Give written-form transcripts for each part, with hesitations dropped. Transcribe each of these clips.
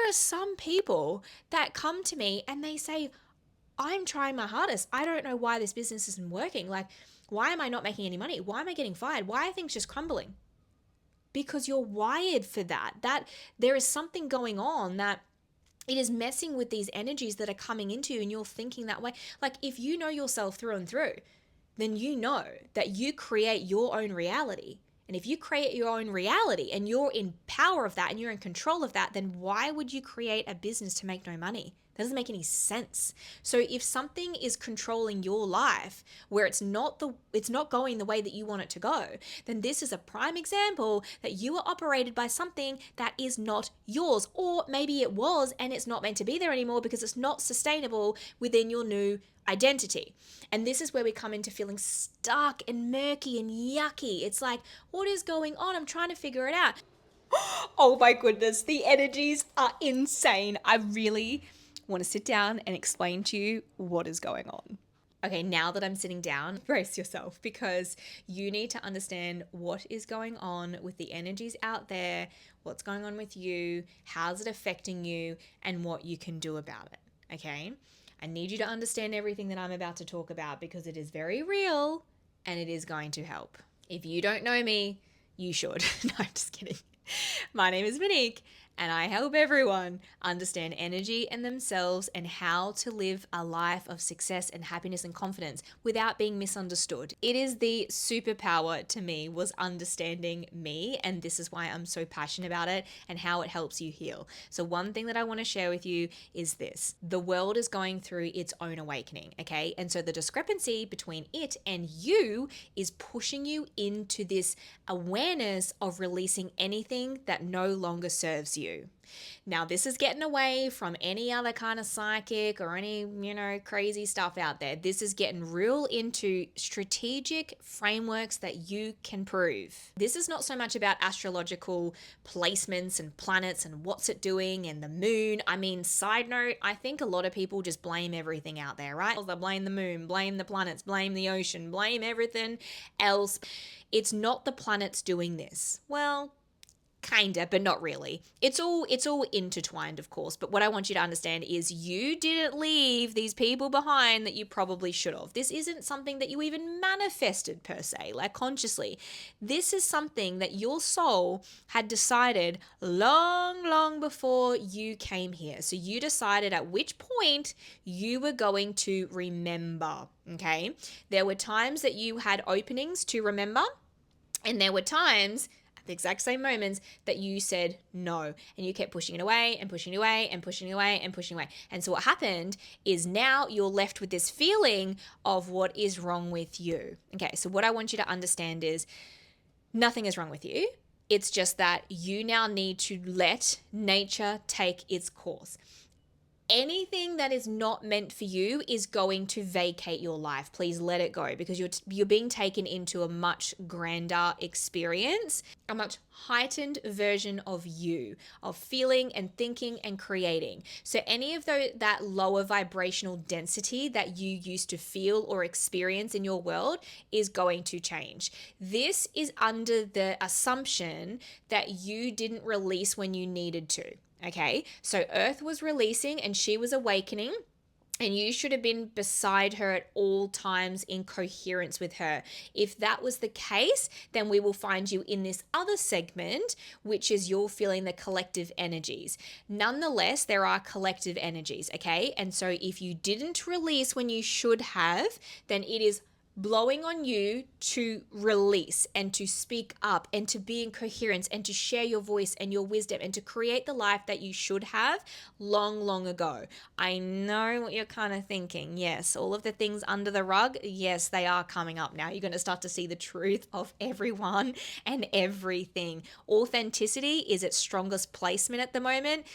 are some people that come to me and they say, I'm trying my hardest. I don't know why this business isn't working. Like, why am I not making any money? Why am I getting fired? Why are things just crumbling? Because you're wired for that. That there is something going on that it is messing with these energies that are coming into you and you're thinking that way. Like, if you know yourself through and through, then you know that you create your own reality. And if you create your own reality and you're in power of that and you're in control of that, then why would you create a business to make no money? That doesn't make any sense. So if something is controlling your life where it's not going the way that you want it to go, then this is a prime example that you are operated by something that is not yours. Or maybe it was and it's not meant to be there anymore because it's not sustainable within your new identity. And this is where we come into feeling stuck and murky and yucky. It's like, what is going on? I'm trying to figure it out. Oh my goodness, the energies are insane. I really want to sit down and explain to you what is going on. Okay, now that I'm sitting down, brace yourself, because you need to understand what is going on with the energies out there, what's going on with you, how's it affecting you, and what you can do about it, okay? I need you to understand everything that I'm about to talk about because it is very real and it is going to help. If you don't know me, you should. No, I'm just kidding. My name is Monique and I help everyone understand energy and themselves and how to live a life of success and happiness and confidence without being misunderstood. It is the superpower to me was understanding me, and this is why I'm so passionate about it and how it helps you heal. So one thing that I want to share with you is this. The world is going through its own awakening, okay? And so the discrepancy between it and you is pushing you into this awareness of releasing anything that no longer serves you. Now, this is getting away from any other kind of psychic or any, crazy stuff out there. This is getting real into strategic frameworks that you can prove. This is not so much about astrological placements and planets and what's it doing and the moon. I mean, side note, I think a lot of people just blame everything out there, right? They blame the moon, blame the planets, blame the ocean, blame everything else. It's not the planets doing this. Well, kinda, but not really. It's all intertwined, of course. But what I want you to understand is you didn't leave these people behind that you probably should have. This isn't something that you even manifested per se, like consciously. This is something that your soul had decided long, long before you came here. So you decided at which point you were going to remember, okay? There were times that you had openings to remember, and there were times the exact same moments that you said no, and you kept pushing it away and pushing it away and pushing it away and pushing it away. And so what happened is now you're left with this feeling of what is wrong with you. Okay, so what I want you to understand is nothing is wrong with you. It's just that you now need to let nature take its course. Anything that is not meant for you is going to vacate your life. Please let it go, because you're being taken into a much grander experience, a much heightened version of you, of feeling and thinking and creating. So any of that lower vibrational density that you used to feel or experience in your world is going to change. This is under the assumption that you didn't release when you needed to. Okay, so Earth was releasing and she was awakening, and you should have been beside her at all times in coherence with her. If that was the case, then we will find you in this other segment, which is you're feeling the collective energies. Nonetheless, there are collective energies, okay? And so if you didn't release when you should have, then it is blowing on you to release and to speak up and to be in coherence and to share your voice and your wisdom and to create the life that you should have long, long ago. I know what you're kind of thinking. Yes, all of the things under the rug, yes, they are coming up now. You're going to start to see the truth of everyone and everything. Authenticity is its strongest placement at the moment.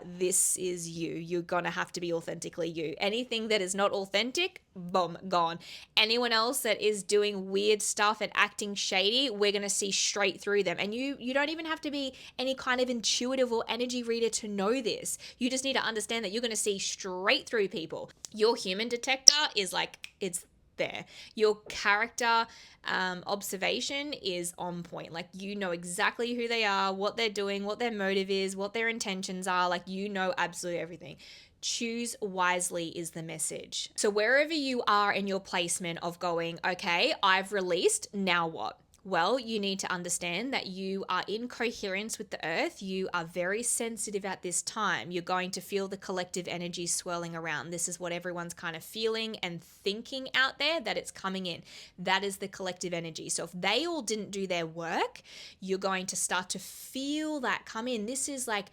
This is you. You're going to have to be authentically you. Anything that is not authentic, boom, gone. Anyone else that is doing weird stuff and acting shady, we're going to see straight through them. And you don't even have to be any kind of intuitive or energy reader to know this. You just need to understand that you're going to see straight through people. Your human detector is like, it's there. Your character observation is on point. Like, you know exactly who they are, what they're doing, what their motive is, what their intentions are. Like, you know absolutely everything. Choose wisely is the message. So wherever you are in your placement of going, okay, I've released, now what? Well, you need to understand that you are in coherence with the earth. You are very sensitive at this time. You're going to feel the collective energy swirling around. This is what everyone's kind of feeling and thinking out there, that it's coming in. That is the collective energy. So if they all didn't do their work, you're going to start to feel that come in. This is like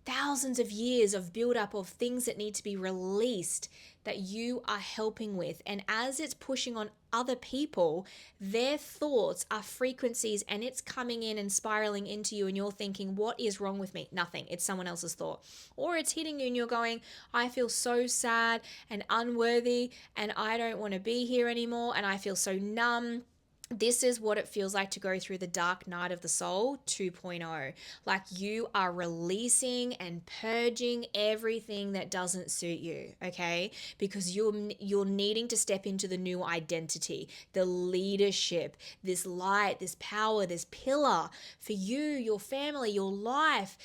thousands of years of buildup of things that need to be released that you are helping with. And as it's pushing on other people, their thoughts are frequencies, and it's coming in and spiraling into you, and you're thinking, what is wrong with me? Nothing. It's someone else's thought. Or it's hitting you and you're going, I feel so sad and unworthy, and I don't want to be here anymore, and I feel so numb. This is what it feels like to go through the dark night of the soul 2.0. Like, you are releasing and purging everything that doesn't suit you, okay? Because you're needing to step into the new identity, the leadership, this light, this power, this pillar for you, your family, your life,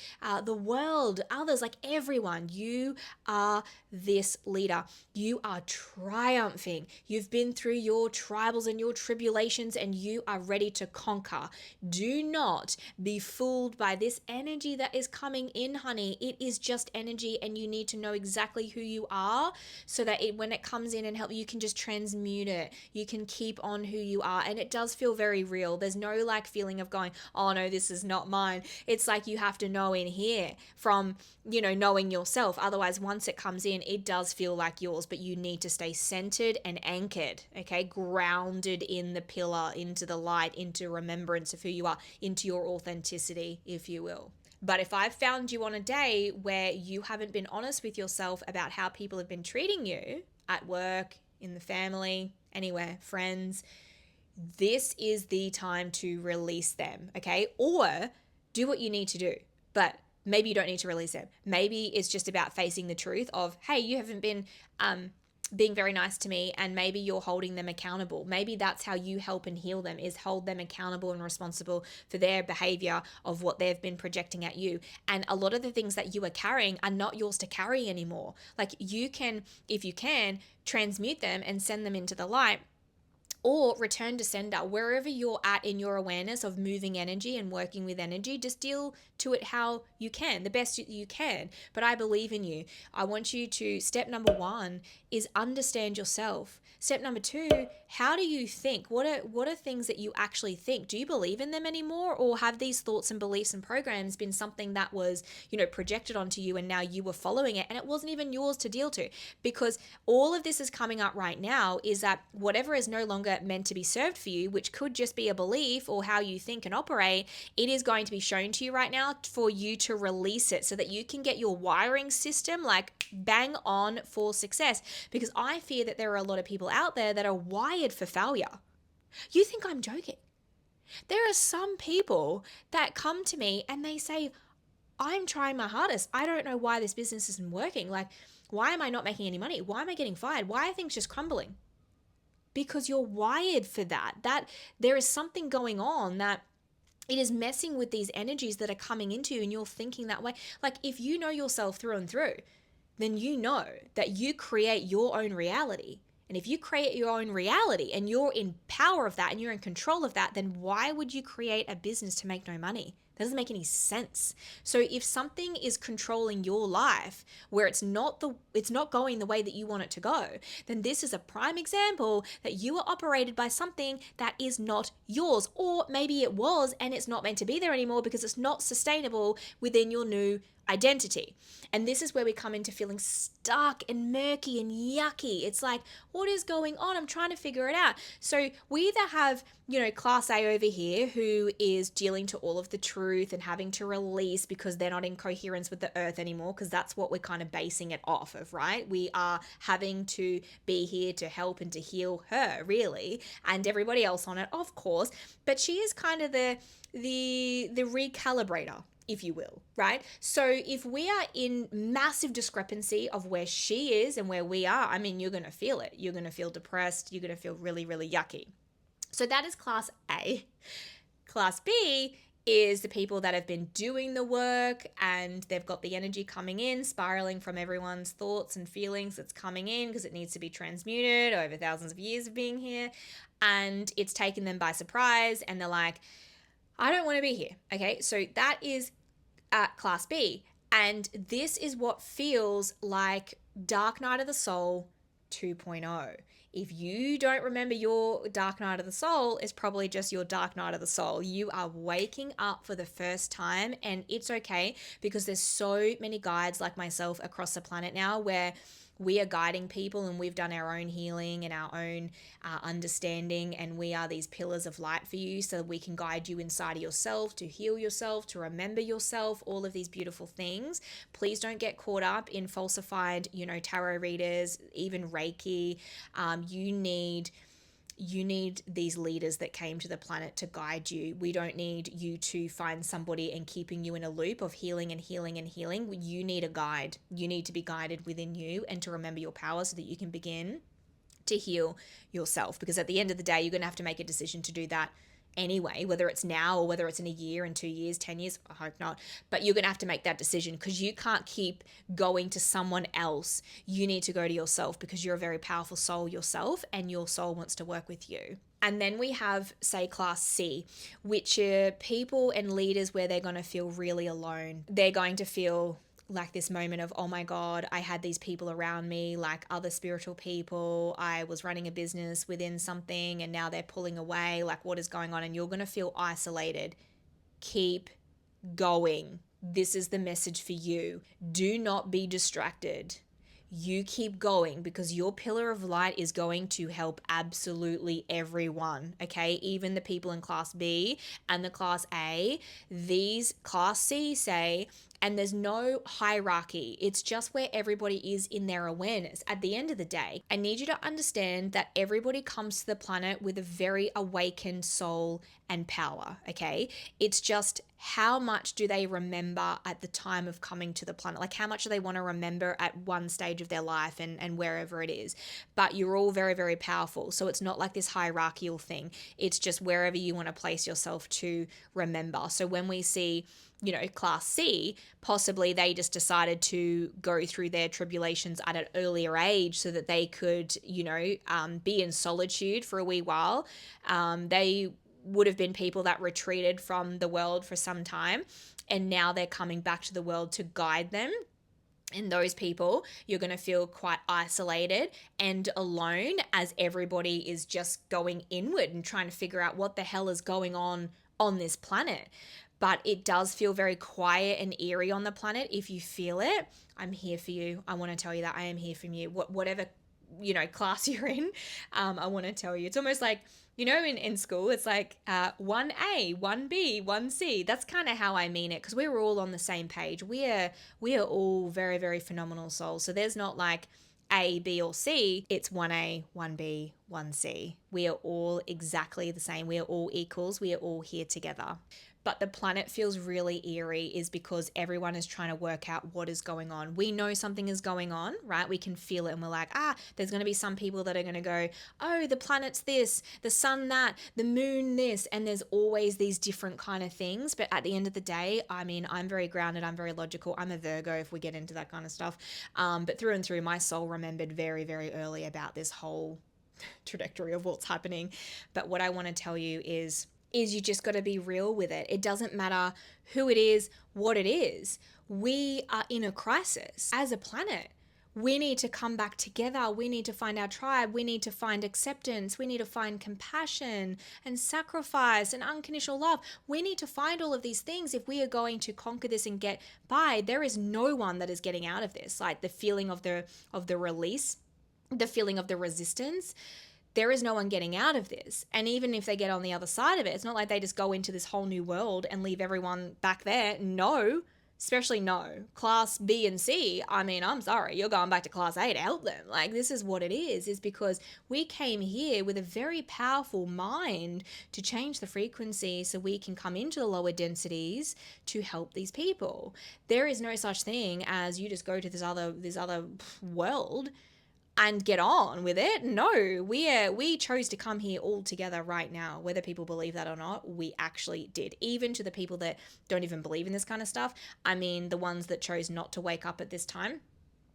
the world, others, like everyone. You are this leader. You are triumphing. You've been through your trials and your tribulations, and you are ready to conquer. Do not be fooled by this energy that is coming in, honey. It is just energy, and you need to know exactly who you are so that when it comes in and help, you can just transmute it. You can keep on who you are, and it does feel very real. There's no like feeling of going, oh no, this is not mine. It's like you have to know in here from, knowing yourself. Otherwise, once it comes in, it does feel like yours, but you need to stay centered and anchored, okay? Grounded in the pillar, into the light, into remembrance of who you are, into your authenticity, if you will. But if I've found you on a day where you haven't been honest with yourself about how people have been treating you at work, in the family, anywhere, friends, this is the time to release them, okay? Or do what you need to do. But maybe you don't need to release them. Maybe it's just about facing the truth of, hey, you haven't been being very nice to me, and maybe you're holding them accountable. Maybe that's how you help and heal them, is hold them accountable and responsible for their behavior of what they've been projecting at you. And a lot of the things that you are carrying are not yours to carry anymore. Like, you can, if you can, transmute them and send them into the light, or return to sender. Wherever you're at in your awareness of moving energy and working with energy, just deal to it how you can, the best you can. But I believe in you. I want you to, step number 1 is understand yourself. Step number 2, how do you think? What are things that you actually think? Do you believe in them anymore? Or have these thoughts and beliefs and programs been something that was, projected onto you, and now you were following it and it wasn't even yours to deal to? Because all of this is coming up right now is that whatever is no longer meant to be served for you, which could just be a belief or how you think and operate, it is going to be shown to you right now for you to release it so that you can get your wiring system like bang on for success. Because I fear that there are a lot of people out there that are wired for failure. You think I'm joking? There are some people that come to me and they say, I'm trying my hardest. I don't know why this business isn't working. Like, why am I not making any money? Why am I getting fired? Why are things just crumbling? Because you're wired for that. That there is something going on that it is messing with these energies that are coming into you, and you're thinking that way. Like, if you know yourself through and through, then you know that you create your own reality. And if you create your own reality and you're in power of that and you're in control of that, then why would you create a business to make no money? That doesn't make any sense. So if something is controlling your life where it's not going the way that you want it to go, then this is a prime example that you are operated by something that is not yours. Or maybe it was and it's not meant to be there anymore because it's not sustainable within your new identity. And this is where we come into feeling stuck and murky and yucky. It's like, what is going on? I'm trying to figure it out. So we either have, class A over here who is dealing to all of the truth and having to release because they're not in coherence with the earth anymore, because that's what we're kind of basing it off of, right? We are having to be here to help and to heal her, really, and everybody else on it, of course. But she is kind of the recalibrator, if you will, right? So if we are in massive discrepancy of where she is and where we are, I mean, you're going to feel it. You're going to feel depressed. You're going to feel really, really yucky. So that is class A. Class B is the people that have been doing the work and they've got the energy coming in, spiraling from everyone's thoughts and feelings that's coming in because it needs to be transmuted over thousands of years of being here. And it's taken them by surprise and they're like, I don't want to be here. Okay, so that is class B. And this is what feels like Dark Night of the Soul 2.0. If you don't remember your dark night of the soul, it's probably just your dark night of the soul. You are waking up for the first time, and it's okay because there's so many guides like myself across the planet now where we are guiding people and we've done our own healing and our own understanding, and we are these pillars of light for you so that we can guide you inside of yourself to heal yourself, to remember yourself, all of these beautiful things. Please don't get caught up in falsified, tarot readers, even Reiki. You need these leaders that came to the planet to guide you. We don't need you to find somebody and keeping you in a loop of healing and healing and healing. You need a guide. You need to be guided within you and to remember your power so that you can begin to heal yourself. Because at the end of the day, you're going to have to make a decision to do that anyway, whether it's now or whether it's in a year, in 2 years, 10 years, I hope not. But you're going to have to make that decision because you can't keep going to someone else. You need to go to yourself because you're a very powerful soul yourself and your soul wants to work with you. And then we have, say, class C, which are people and leaders where they're going to feel really alone. They're going to feel like this moment of, oh my God, I had these people around me, like other spiritual people. I was running a business within something and now they're pulling away. Like, what is going on? And you're going to feel isolated. Keep going. This is the message for you. Do not be distracted. You keep going because your pillar of light is going to help absolutely everyone, okay? Even the people in class B and the class A. These class C say, and there's no hierarchy. It's just where everybody is in their awareness. At the end of the day, I need you to understand that everybody comes to the planet with a very awakened soul and power, okay? It's just how much do they remember at the time of coming to the planet? Like how much do they want to remember at one stage of their life and wherever it is? But you're all very, very powerful. So it's not like this hierarchical thing. It's just wherever you want to place yourself to remember. So when we see class C, possibly they just decided to go through their tribulations at an earlier age so that they could, be in solitude for a wee while. They would have been people that retreated from the world for some time, and now they're coming back to the world to guide them. And those people, you're going to feel quite isolated and alone as everybody is just going inward and trying to figure out what the hell is going on this planet. But it does feel very quiet and eerie on the planet. If you feel it, I'm here for you. I want to tell you that I am here for you. Whatever, class you're in, I want to tell you. It's almost like, in school, it's like 1A, 1B, 1C. That's kind of how I mean it because we're all on the same page. We are all very, very phenomenal souls. So there's not like A, B, or C. It's 1A, 1B, 1C. We are all exactly the same. We are all equals. We are all here together. But the planet feels really eerie is because everyone is trying to work out what is going on. We know something is going on, right? We can feel it and we're like, there's going to be some people that are going to go, oh, the planet's this, the sun that, the moon this, and there's always these different kind of things. But at the end of the day, I mean, I'm very grounded, I'm very logical. I'm a Virgo if we get into that kind of stuff. But through and through, my soul remembered very, very early about this whole trajectory of what's happening. But what I want to tell you is you just got to be real with it. It doesn't matter who it is, what it is. We are in a crisis as a planet. We need to come back together. We need to find our tribe. We need to find acceptance. We need to find compassion and sacrifice and unconditional love. We need to find all of these things if we are going to conquer this and get by. There is no one that is getting out of this. Like the feeling of the release, the feeling of the resistance. There is no one getting out of this. And even if they get on the other side of it, it's not like they just go into this whole new world and leave everyone back there. No, Especially no. Class B and C, I mean, I'm sorry, you're going back to class A to help them. Like, this is what it is because we came here with a very powerful mind to change the frequency so we can come into the lower densities to help these people. There is no such thing as you just go to this other world and get on with it. No, we chose to come here all together right now. Whether people believe that or not, we actually did. Even to the people that don't even believe in this kind of stuff. I mean, the ones that chose not to wake up at this time,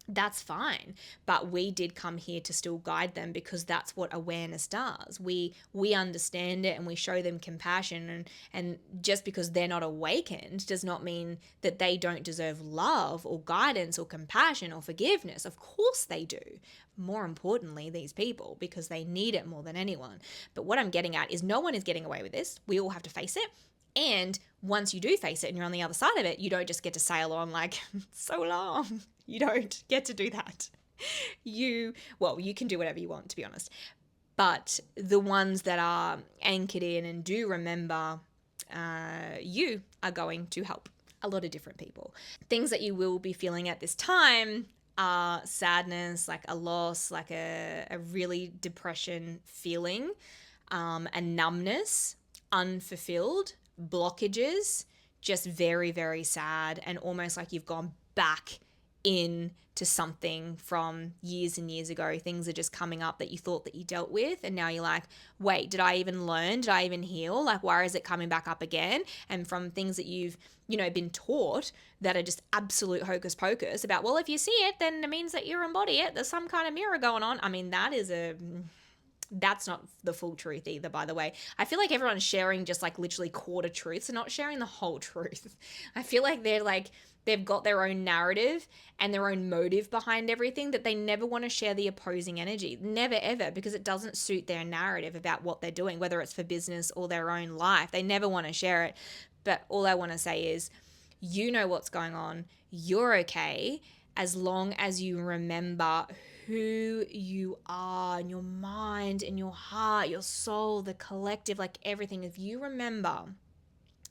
that's fine. But we did come here to still guide them because that's what awareness does. We understand it and we show them compassion, and just because they're not awakened does not mean that they don't deserve love or guidance or compassion or forgiveness. Of course they do. More importantly, these people, because they need it more than anyone. But what I'm getting at is no one is getting away with this. We all have to face it. And once you do face it and you're on the other side of it, you don't just get to sail on like, so long. You don't get to do that. You can do whatever you want, to be honest. But the ones that are anchored in and do remember, you are going to help a lot of different people. Things that you will be feeling at this time are sadness, like a loss, like a really depression feeling, a numbness, unfulfilled, blockages, just very, very sad, and almost like you've gone back into something from years and years ago. Things are just coming up that you thought that you dealt with, and now you're like, wait, did I even learn? Did I even heal? Like, why is it coming back up again? And from things that you've been taught that are just absolute hocus pocus about, well, if you see it, then it means that you embody it. There's some kind of mirror going on. I mean, that's not the full truth either, by the way. I feel like everyone's sharing just like literally quarter truths and not sharing the whole truth. I feel like they've got their own narrative and their own motive behind everything, that they never want to share the opposing energy. Never, ever, because it doesn't suit their narrative about what they're doing, whether it's for business or their own life. They never want to share it. But all I want to say is, you know what's going on. You're okay as long as you remember who you are, in your mind, in your heart, your soul, the collective, like everything. If you remember,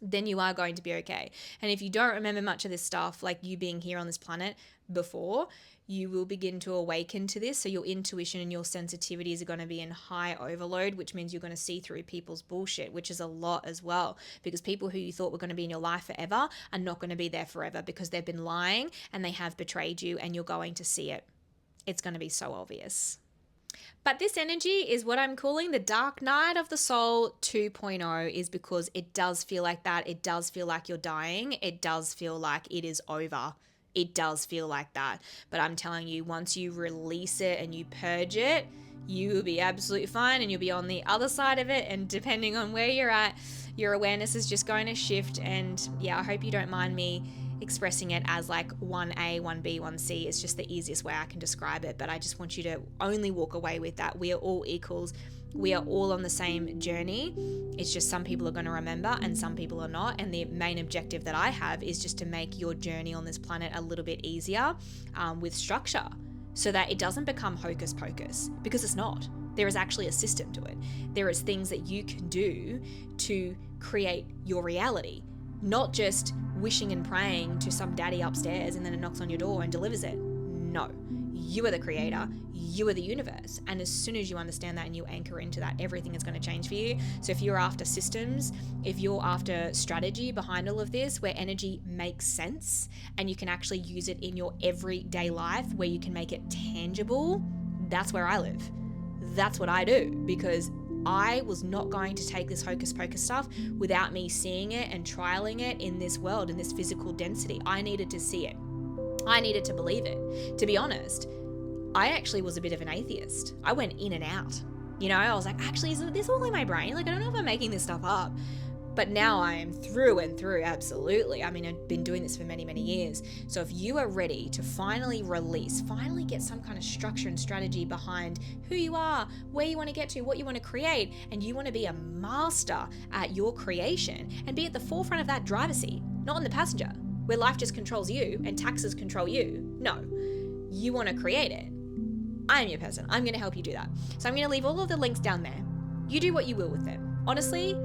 then you are going to be okay. And if you don't remember much of this stuff, like you being here on this planet before, you will begin to awaken to this. So your intuition and your sensitivities are going to be in high overload, which means you're going to see through people's bullshit, which is a lot as well, because people who you thought were going to be in your life forever are not going to be there forever, because they've been lying and they have betrayed you, and you're going to see it. It's going to be so obvious. But this energy is what I'm calling the dark night of the soul 2.0, is because it does feel like that. It does feel like you're dying. It does feel like it is over. It does feel like that. But I'm telling you, once you release it and you purge it, you will be absolutely fine, and you'll be on the other side of it. And depending on where you're at, your awareness is just going to shift. And yeah, I hope you don't mind me expressing it as like 1A, 1B, 1C. It's just the easiest way I can describe it. But I just want you to only walk away with that. We are all equals. We are all on the same journey. It's just some people are going to remember and some people are not. And the main objective that I have is just to make your journey on this planet a little bit easier with structure, so that it doesn't become hocus pocus, because it's not. There is actually a system to it. There is things that you can do to create your reality, not just wishing and praying to some daddy upstairs and then it knocks on your door and delivers it. No, you are the creator, you are the universe. And as soon as you understand that and you anchor into that, everything is going to change for you. So if you're after systems, if you're after strategy behind all of this, where energy makes sense and you can actually use it in your everyday life, where you can make it tangible, that's where I live. That's what I do, because I was not going to take this hocus pocus stuff without me seeing it and trialing it in this world, in this physical density. I needed to see it. I needed to believe it. To be honest, I actually was a bit of an atheist. I went in and out. I was like, actually, is this all in my brain? Like, I don't know if I'm making this stuff up. But now I am through and through, absolutely. I mean, I've been doing this for many, many years. So if you are ready to finally release, finally get some kind of structure and strategy behind who you are, where you want to get to, what you want to create, and you want to be a master at your creation and be at the forefront of that driver's seat, not in the passenger, where life just controls you and taxes control you. No, you want to create it. I'm your person. I'm going to help you do that. So I'm going to leave all of the links down there. You do what you will with them. Honestly,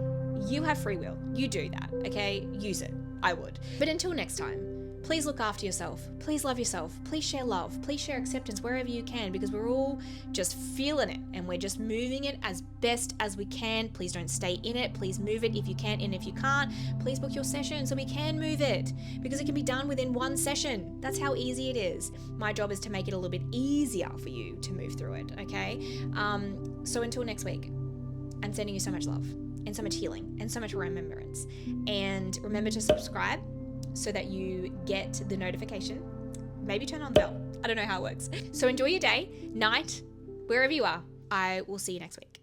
you have free will. You do that, okay? Use it. I would. But until next time, Please look after yourself. Please love yourself. Please share love. Please share acceptance wherever you can, because we're all just feeling it and we're just moving it as best as we can. Please don't stay in it. Please move it if you can, and if you can't, please book your session so we can move it, because it can be done within one session. That's how easy it is. My job is to make it a little bit easier for you to move through it, okay? So until next week, I'm sending you so much love and so much healing and so much remembrance. And remember to subscribe so that you get the notification. Maybe turn on the bell. I don't know how it works. So enjoy your day, night, wherever you are. I will see you next week.